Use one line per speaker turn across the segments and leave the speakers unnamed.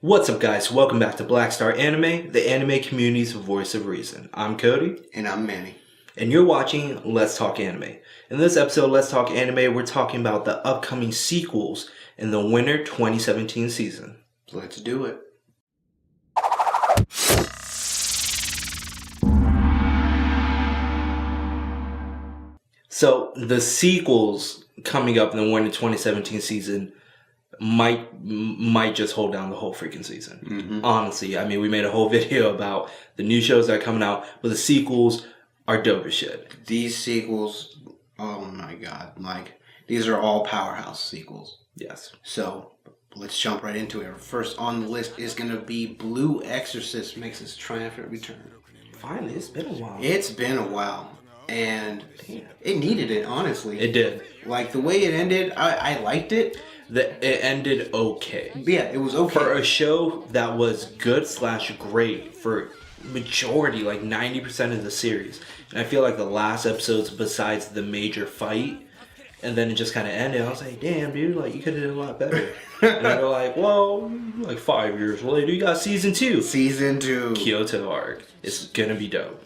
What's up, guys? Welcome back to Black Star Anime, the anime community's voice of reason. I'm Cody.
And I'm Manny.
And you're watching Let's Talk Anime. In this episode, Let's Talk Anime, we're talking about the upcoming sequels in the winter 2017 season.
Let's do it.
So, the sequels coming up in the winter 2017 season might just hold down the whole freaking season.
Mm-hmm.
Honestly, I mean, we made a whole video about the new shows that are coming out, but the sequels are dope as shit.
These sequels, oh my god, like, these are all powerhouse sequels.
Yes.
So, let's jump right into it. First on the list is going to be Blue Exorcist makes its triumphant return.
Finally, it's been a while.
It's been a while. And it needed it, honestly.
It did.
Like, the way it ended, I liked it.
It ended okay.
Yeah, it was okay.
For a show that was good/great for majority, like 90% of the series. And I feel like the last episodes, besides the major fight, and then it just kind of ended. I was like, damn, dude, like, you could have done a lot better. And they were like, well, like 5 years later, you got season 2.
Season 2.
Kyoto arc. It's gonna be dope.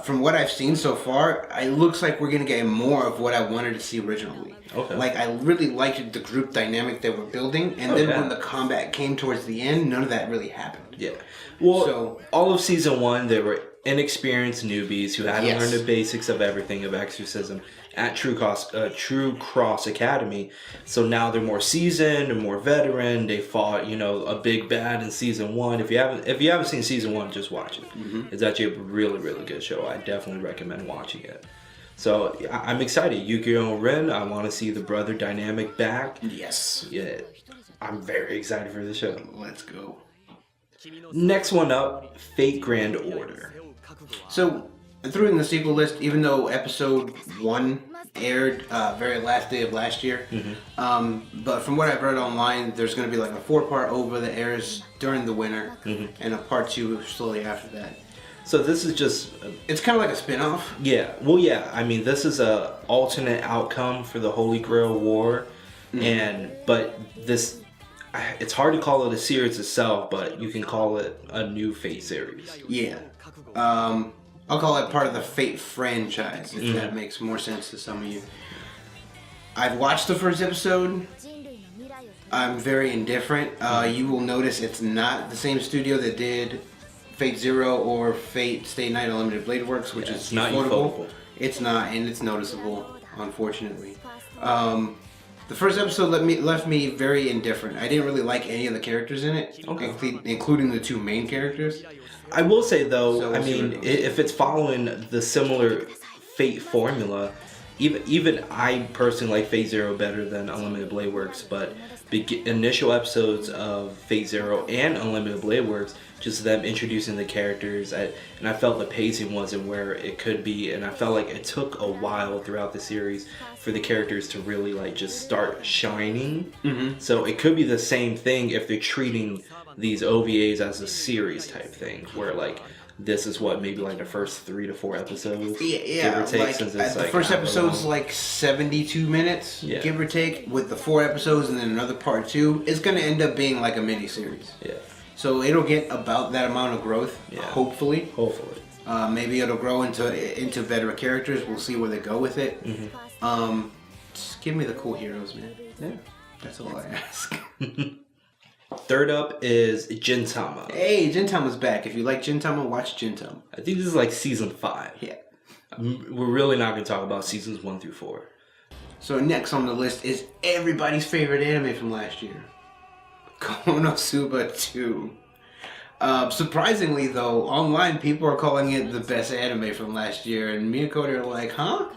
From what I've seen so far, it looks like we're going to get more of what I wanted to see originally.
Okay.
Like, I really liked the group dynamic they were building, and then when the combat came towards the end, none of that really happened.
Yeah. Well, all of season 1, they were inexperienced newbies who hadn't learned the basics of everything of exorcism at True Cross Academy. So now they're more seasoned and more veteran. They fought, a big bad in season 1. If you haven't seen season 1, just watch it. Mm-hmm. It's actually a really, really good show. I definitely recommend watching it. So I'm excited. Yukio Ren, I want to see the brother dynamic back.
Yes.
Yeah, I'm very excited for the show.
Let's go.
Next one up, Fate Grand Order.
So, I threw in the sequel list, even though episode 1 aired very last day of last year. Mm-hmm. But from what I've read online, there's going to be like a 4-part OVA that airs during the winter, and a part 2 shortly after that.
So this is just...
it's kind of like a spin-off.
Yeah. Well, yeah. I mean, this is a alternate outcome for the Holy Grail War. Mm-hmm. But this... it's hard to call it a series itself, but you can call it a new Fate series.
Yeah. I'll call it part of the Fate franchise, if that makes more sense to some of you. I've watched the first episode. I'm very indifferent. You will notice it's not the same studio that did Fate Zero or Fate Stay Night Unlimited Blade Works, which is
not
affordable. It's not, and it's noticeable, unfortunately. The first episode left me very indifferent. I didn't really like any of the characters in it, including the 2 main characters. I
will say, though, if it's following the similar Fate formula, even I personally like Fate Zero better than Unlimited Blade Works, but initial episodes of Fate Zero and Unlimited Blade Works, just them introducing the characters, and I felt the pacing wasn't where it could be, and I felt like it took a while throughout the series for the characters to really like just start shining. Mm-hmm. So it could be the same thing if they're treating these OVAs as a series type thing, where like this is what maybe like the first 3 to 4 episodes, give or take,
like,
since it's
the first episode's like 72 minutes, give or take, with the 4 episodes and then another part 2. It's gonna end up being like a mini series. Yeah. So it'll get about that amount of growth, hopefully. Maybe it'll grow into better characters. We'll see where they go with it. Mm-hmm. Just give me the cool heroes, man. Yeah, that's all I ask.
Third up is Gintama.
Hey, Gintama's back. If you like Gintama, watch Gintama.
I think this is like season 5.
Yeah.
We're really not going to talk about seasons 1 through 4.
So next on the list is everybody's favorite anime from last year, KonoSuba 2. Surprisingly, though, online people are calling it the best anime from last year, and me and Cody are like, huh?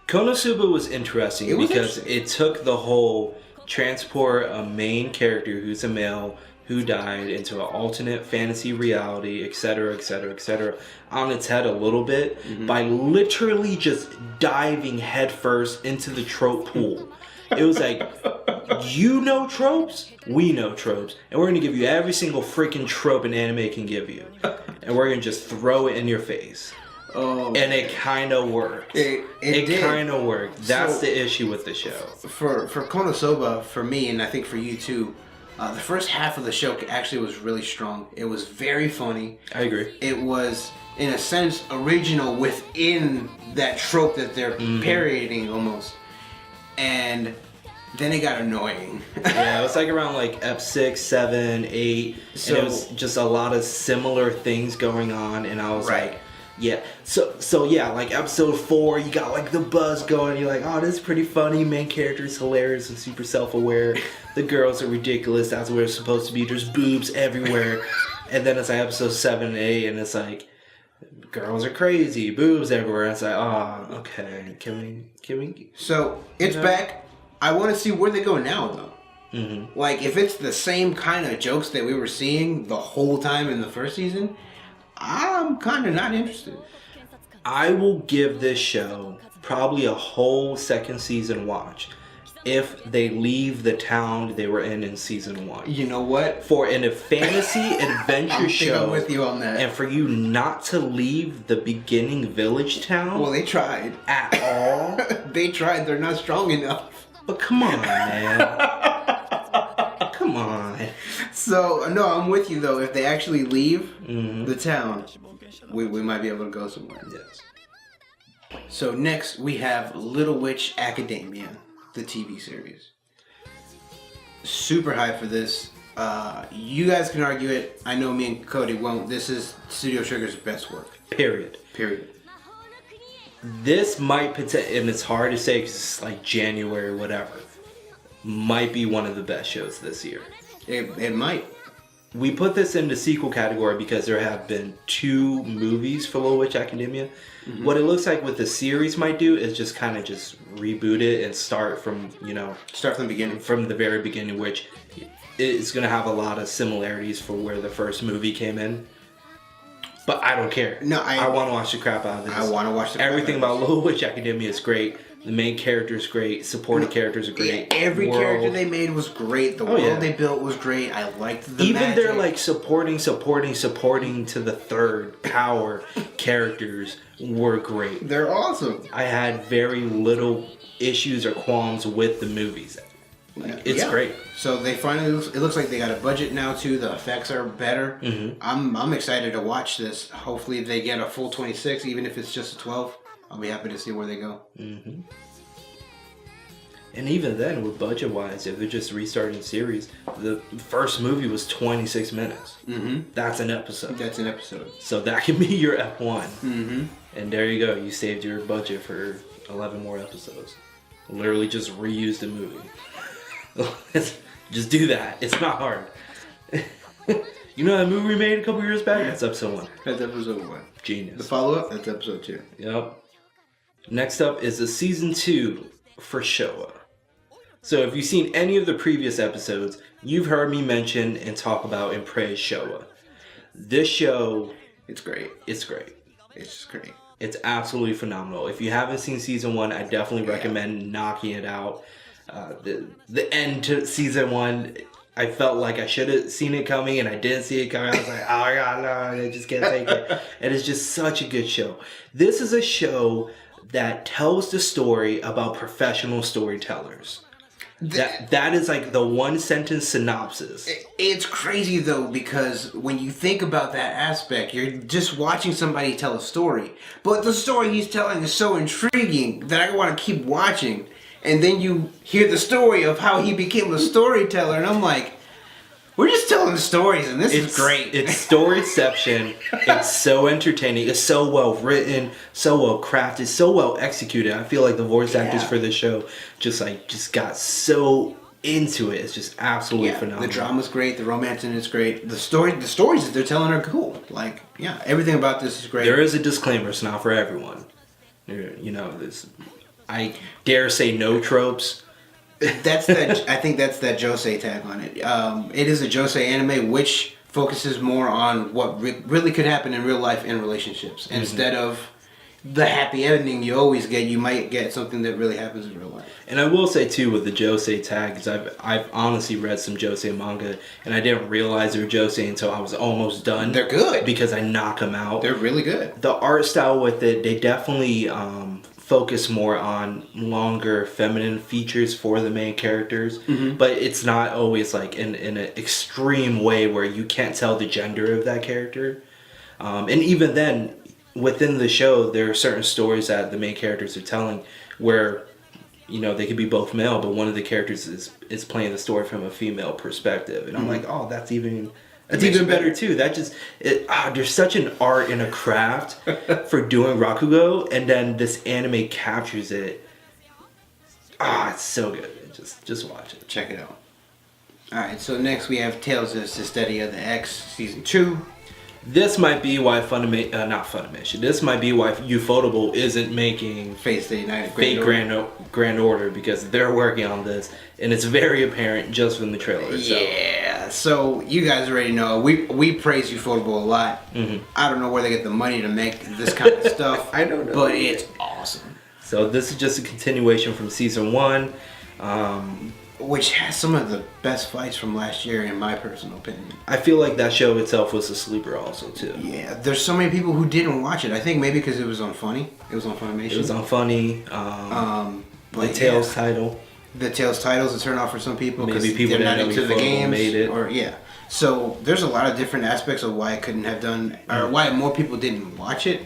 KonoSuba was interesting because it took the whole transport a main character who's a male who died into an alternate fantasy reality, etc., etc., etc., on its head a little bit by literally just diving headfirst into the trope pool. It was like, you know tropes, we know tropes, and we're going to give you every single freaking trope an anime can give you. And we're going to just throw it in your face. Oh, and it kind of worked. It kind of worked. That's the issue with the show.
For KonoSuba, for me, and I think for you too, The first half of the show actually was really strong. It was very funny.
I agree.
It was, in a sense, original within that trope that they're parodying almost. And then it got annoying.
Yeah, it was like around like Ep 6, 7, 8. So and it was just a lot of similar things going on, and I was like, yeah. So yeah, like episode 4, you got like the buzz going. You're like, oh, this is pretty funny. Main character is hilarious and super self-aware. The girls are ridiculous. That's where it's supposed to be. There's boobs everywhere. And then it's like episode 7 and 8, and it's like, girls are crazy, boobs everywhere. And it's like, oh, okay. Can we?
So it's back. I want to see where they go now, though. Mm-hmm. Like, if it's the same kind of jokes that we were seeing the whole time in the first season, I'm kind of not interested.
I will give this show probably a whole second season watch if they leave the town they were in season 1.
You know what?
For a fantasy adventure show,
I'm with you on that.
And for you not to leave the beginning village town.
Well, they tried
at all.
They tried. They're not strong enough.
But come on, man. Come on.
So, no, I'm with you, though. If they actually leave the town, we might be able to go somewhere.
Yes.
So, next, we have Little Witch Academia, the TV series. Super hyped for this. You guys can argue it. I know me and Cody won't. This is Studio Trigger's best work.
Period. This might, and it's hard to say because it's like January or whatever, might be one of the best shows this year.
It might.
We put this in the sequel category because there have been 2 movies for Little Witch Academia. Mm-hmm. What it looks like what the series might do is just kind of just reboot it and start from,
Start from the beginning.
From the very beginning, which is going to have a lot of similarities for where the first movie came in. But I don't care.
No,
I want to watch the crap out of this.
I want to watch the crap
Everything about Little Witch Academia is great. The main character is great. Supporting characters are great.
Yeah, every character they made was great. The world they built was great. I liked the
Even
magic.
their like supporting to the third power characters were great.
They're awesome.
I had very little issues or qualms with the movies. It's great.
So they finally, it looks like they got a budget now too. The effects are better. Mm-hmm. I'm excited to watch this. Hopefully they get a full 26, even if it's just a 12. I'll be happy to see where they go.
Mm-hmm. And even then, with budget-wise, if they're just restarting the series, the first movie was 26 minutes. Mm-hmm. That's an episode. So that can be your F1. Mm-hmm. And there you go. You saved your budget for 11 more episodes. Literally just reuse the movie. Just do that. It's not hard. You know that movie we made a couple years back? That's episode 1.
That's episode 1.
Genius.
The follow-up? That's episode 2.
Yep. Next up is the season 2 for Shouwa. So if you've seen any of the previous episodes, you've heard me mention and talk about and praise Shouwa. This show...
It's great.
It's great.
It's just great.
It's absolutely phenomenal. If you haven't seen season 1, I definitely recommend knocking it out. The end to season 1, I felt like I should have seen it coming and I didn't see it coming. I was like, oh my god, no, I just can't take it. And it's just such a good show. This is a show that tells the story about professional storytellers. That is like the one sentence synopsis.
It's crazy though, because when you think about that aspect, you're just watching somebody tell a story. But the story he's telling is so intriguing that I want to keep watching. And then you hear the story of how he became a storyteller, and I'm like, we're just telling stories, and this is great.
It's storyception. It's so entertaining. It's so well written, so well crafted, so well executed. I feel like the voice actors for this show just got so into it. It's just absolutely phenomenal.
The drama's great. The romance in it's great. The stories that they're telling are cool. Like, everything about this is great.
There is a disclaimer. It's not for everyone. This. I dare say no tropes.
I think that's that Josei tag on it. It is a Josei anime which focuses more on what really could happen in real life in relationships. Mm-hmm. Instead of the happy ending you always get, you might get something that really happens in real life.
And I will say too with the Josei tag, because I've honestly read some Josei manga and I didn't realize they were Josei until I was almost done.
They're good.
Because I knock them out.
They're really good.
The art style with it, they definitely focus more on longer feminine features for the main characters, but it's not always like in an extreme way where you can't tell the gender of that character. And even then, within the show, there are certain stories that the main characters are telling where, you know, they could be both male, but one of the characters is playing the story from a female perspective, and I'm like, oh, that's even better too. That just there's such an art and a craft for doing Rakugo, and then this anime captures it. It's so good. Just watch it.
Check it out. All right, so next we have Tales of Zestiria, the X season 2.
This might be why FUNimation. This might be why Ufotable isn't making
Fate Stay United
Grand Order, because they're working on this, and it's very apparent just from the trailer itself.
Yeah, so you guys already know we praise Ufotable a lot. I don't know where they get the money to make this kind of stuff.
I don't know,
but it's awesome.
So this is just a continuation from season 1.
Which has some of the best fights from last year, in my personal opinion.
I feel like that show itself was a sleeper also, too.
Yeah, there's so many people who didn't watch it. I think maybe because it was on Funny. It was on FUNimation.
It was on Funny. The Tales title.
The Tales titles a turn off for some people because
people
they're not into the games.
Made it.
So there's a lot of different aspects of why it couldn't have done, or why more people didn't watch it.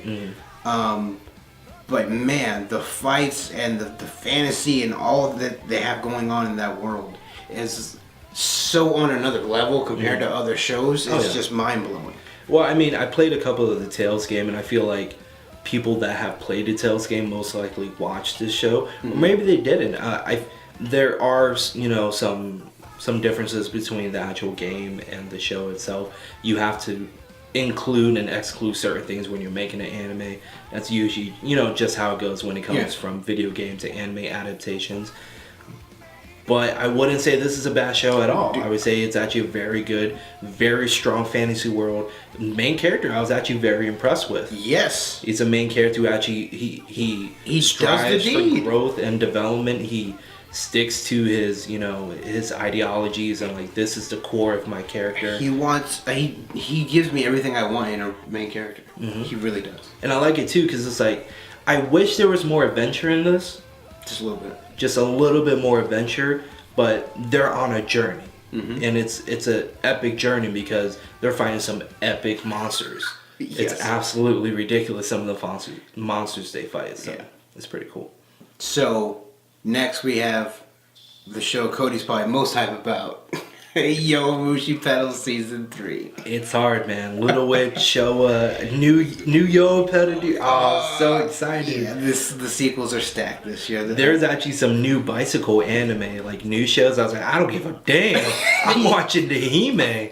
But man, the fights and the fantasy and all that they have going on in that world is so on another level compared to other shows. It's just mind-blowing.
Well, I mean, I played a couple of the Tales game, and I feel like people that have played the Tales game most likely watched this show. Or maybe they didn't. There are, you know, some differences between the actual game and the show itself. You have to include and exclude certain things when you're making an anime. That's usually, you know, just how it goes when it comes from video game to anime adaptations. But I wouldn't say this is a bad show at all. I would say it's actually a very good, very strong fantasy world. Main character I was actually very impressed with.
Yes.
He's a main character who actually, he strives for growth and development. He sticks to his, you know, his ideologies, and like, this is the core of my character. He gives me everything I want in a main character. He really does. And I like it too, because it's like, I wish there was more adventure in this.
Just a little bit. Just
a little bit more adventure, but they're on a journey. And it's an epic journey because they're fighting some epic monsters. It's absolutely ridiculous, some of the monsters they fight. So it's pretty cool.
So next we have the show Cody's probably most hype about. Yowamushi Pedal Season 3.
It's hard, man. Little Witch, Shouwa, new Yowa Pedal. Oh, so excited.
Yeah, the sequels are stacked this year.
There's actually some new bicycle anime, like new shows. I was like, I don't give a damn. I'm watching the Hime.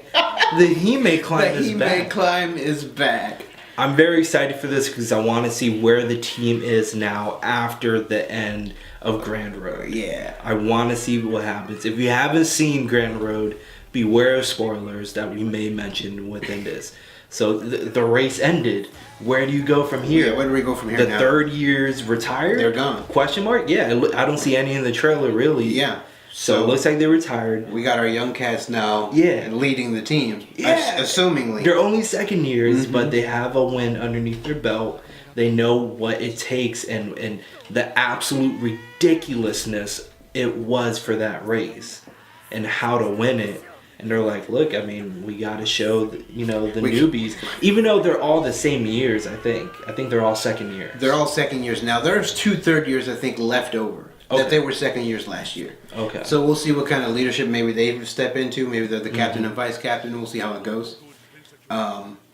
The Hime climb is back.
The Hime climb is back.
I'm very excited for this because I want to see where the team is now after the end of Grand Road.
Yeah.
I want to see what happens. If you haven't seen Grand Road, beware of spoilers that we may mention within this. So the race ended. Where do you go from here?
Yeah, where do we go from here now?
The third year's retired?
They're gone.
Question mark? Yeah, I don't see any in the trailer really.
Yeah.
So it looks like they're retired.
We got our young cats now leading the team.
Yeah.
Assumingly.
They're only second years, but they have a win underneath their belt. They know what it takes and the absolute ridiculousness it was for that race and how to win it. And they're like, look, I mean, we got to show, the newbies. Even though they're all the same years, I think. I think they're all second years.
They're all second years now. There's 2 third years, I think, left over. That they were second years last year.
Okay.
So we'll see what kind of leadership maybe they step into. Maybe they're the captain and vice captain. We'll see how it goes.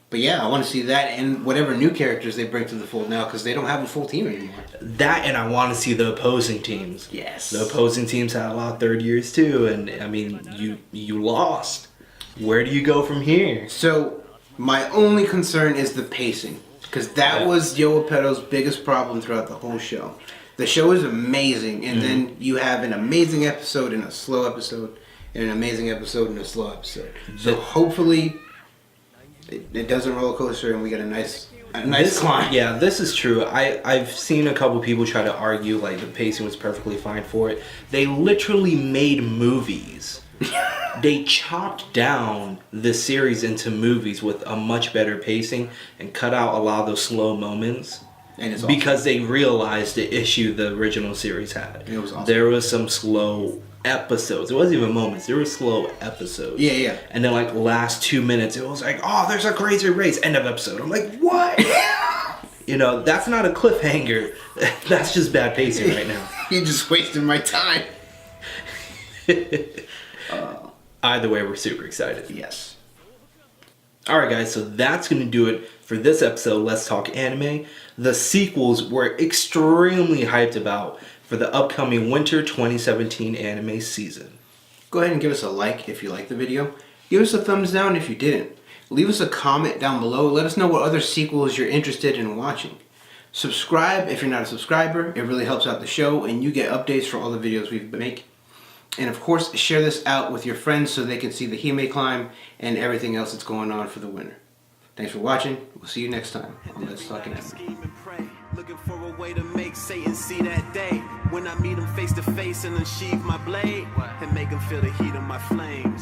But yeah, I want to see that and whatever new characters they bring to the fold now, because they don't have a full team anymore.
That, and I want to see the opposing teams.
Yes.
The opposing teams had a lot of third years too, and I mean, you lost. Where do you go from here?
So my only concern is the pacing, because that was Yowa Pedal's biggest problem throughout the whole show. The show is amazing, and then you have an amazing episode and a slow episode, and an amazing episode and a slow episode. So hopefully it doesn't roller coaster and we get a nice climb.
Yeah, this is true. I've seen a couple people try to argue like the pacing was perfectly fine for it. They literally made movies. They chopped down the series into movies with a much better pacing and cut out a lot of those slow moments.
And it's awesome.
Because they realized the issue the original series had.
It was awesome.
There was some slow episodes. It wasn't even moments. There were slow episodes.
Yeah.
And then like last 2 minutes, it was like, oh, there's a crazy race. End of episode. I'm like, what? You know, that's not a cliffhanger. That's just bad pacing right now.
You just wasted my time.
Either way, we're super excited.
Yes.
Alright guys, so that's going to do it for this episode, Let's Talk Anime. The sequels we're extremely hyped about for the upcoming winter 2017 anime season.
Go ahead and give us a like if you liked the video. Give us a thumbs down if you didn't. Leave us a comment down below. Let us know what other sequels you're interested in watching. Subscribe if you're not a subscriber. It really helps out the show and you get updates for all the videos we make. And of course, share this out with your friends so they can see the Hime climb and everything else that's going on for the winter. Thanks for watching. We'll see you next time on Let's Talk Anime.
Looking for a way to make Satan see that day when I meet him face to face and unsheath my blade and make him feel the heat of my flames.